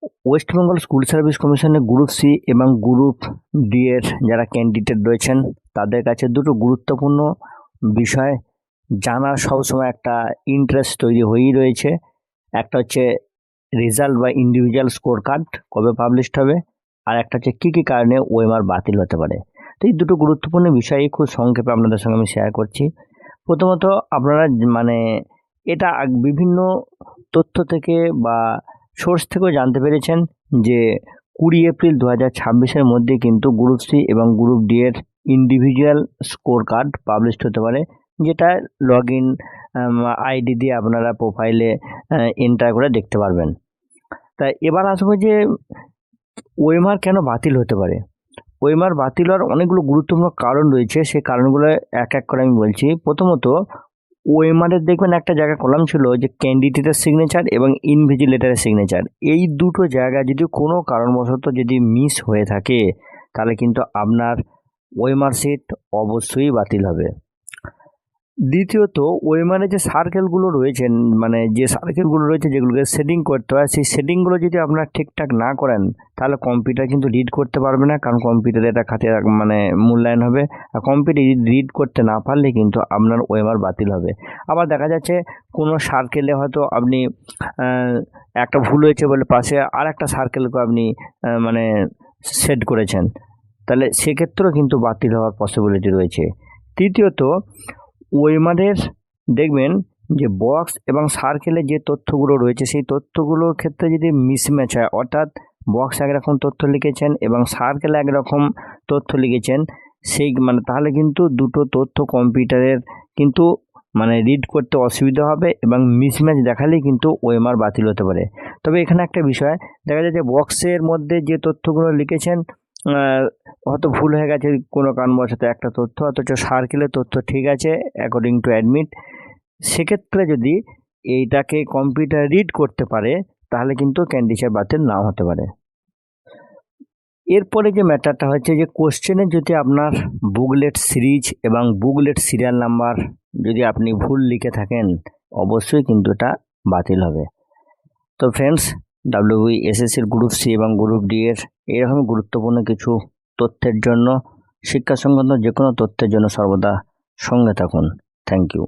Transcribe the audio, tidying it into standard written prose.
West Bengal school service কমিশনের group C এবং group D এর যারা ক্যান্ডিডেট রয়েছেন তাদের কাছে দুটো গুরুত্বপূর্ণ বিষয় জানার সবসময় একটা ইন্টারেস্ট তৈরি হয়েই রয়েছে। একটা হচ্ছে রেজাল্ট বা ইন্ডিভিজুয়াল স্কোর কার্ড কবে পাবলিশড হবে, আর একটা হচ্ছে কী কী কারণে ওএমআর বাতিল হতে পারে। তো এই দুটো গুরুত্বপূর্ণ বিষয় খুব সংক্ষেপে আপনাদের সঙ্গে আমি শেয়ার করছি। প্রথমত আপনারা মানে এটা বিভিন্ন তথ্য থেকে বা সোর্স থেকেও জানতে পেরেছেন যে 20 এপ্রিল 2026-এর মধ্যে কিন্তু গ্রুপ সি এবং গ্রুপ ডি এর ইন্ডিভিজুয়াল স্কোর কার্ড পাবলিশড হতে পারে, যেটা লগ ইন আইডি দিয়ে আপনারা প্রোফাইলে এন্টার করে দেখতে পারবেন। তাই এবার আসবো যে ওএমআর কেন বাতিল হতে পারে। ওএমআর বাতিল হওয়ার অনেকগুলো গুরুত্বপূর্ণ কারণ রয়েছে, সেই কারণগুলো এক এক করে আমি বলছি। প্রথমত, ওএমআরের দেখবেন একটা জায়গা কলাম ছিল যে ক্যান্ডিডেটের সিগনেচার এবং ইনভিজিলেটরের সিগনেচার, এই দুটো জায়গা যদি কোনো কারণবশত যদি মিস হয়ে থাকে তাহলে কিন্তু আপনার ওএমআর সিট অবশ্যই বাতিল হবে। দ্বিতীয়ত, ওএমআরে যে সার্কেলগুলো রয়েছে, মানে যে সার্কেলগুলো রয়েছে যেগুলোকে সেটিং করতে হয়, সেই সেটিংগুলো যদি আপনার ঠিকঠাক না করেন তাহলে কম্পিউটার কিন্তু রিড করতে পারবে না, কারণ কম্পিউটারে এটা খাতে মানে মূল্যায়ন হবে। আর কম্পিউটার রিড করতে না পারলে কিন্তু আপনার ওএমআর বাতিল হবে। আবার দেখা যাচ্ছে কোনো সার্কেলে হয়তো আপনি একটা ভুল হয়েছে বলে পাশে আর একটা সার্কেলকে আপনি মানে সেট করেছেন, তাহলে সেক্ষেত্রেও কিন্তু বাতিল হওয়ার পসিবিলিটি রয়েছে। তৃতীয়ত, ওএমআরের দেখবেন যে বক্স এবং সার্কেলের যে তথ্যগুলো রয়েছে সেই তথ্যগুলোর ক্ষেত্রে যদি মিসম্যাচ হয়, অর্থাৎ বক্স একরকম তথ্য লিখেছেন এবং সার্কেলে একরকম তথ্য লিখেছেন, সেই মানে তাহলে কিন্তু দুটো তথ্য কম্পিউটারের কিন্তু মানে রিড করতে অসুবিধা হবে এবং মিসম্যাচ দেখালেই কিন্তু ওএমআর বাতিল হতে পারে। তবে এখানে একটা বিষয় দেখা যায় যে বক্সের মধ্যে যে তথ্যগুলো লিখেছেন হয়তো ভুল হয়ে গেছে কোনো কারণবশত একটা তথ্য, অথচ সার্কেলের তথ্য ঠিক আছে অ্যাকর্ডিং টু অ্যাডমিট, সেক্ষেত্রে যদি এইটাকে কম্পিউটার রিড করতে পারে তাহলে কিন্তু ক্যান্ডিডেট বাতিল নাও হতে পারে। এরপরে যে ম্যাটারটা হচ্ছে যে কোশ্চেনে যদি আপনার বুকলেট সিরিজ এবং বুকলেট সিরিয়াল নাম্বার যদি আপনি ভুল লিখে থাকেন অবশ্যই কিন্তু এটা বাতিল হবে। তো ফ্রেন্ডস, WBSSCর গ্রুপ সি এবং গ্রুপ ডি এর এরকম গুরুত্বপূর্ণ কিছু তথ্যের জন্য, শিক্ষা সংক্রান্ত যে কোনো তথ্যের জন্য সর্বদা সঙ্গে থাকুন। Thank you.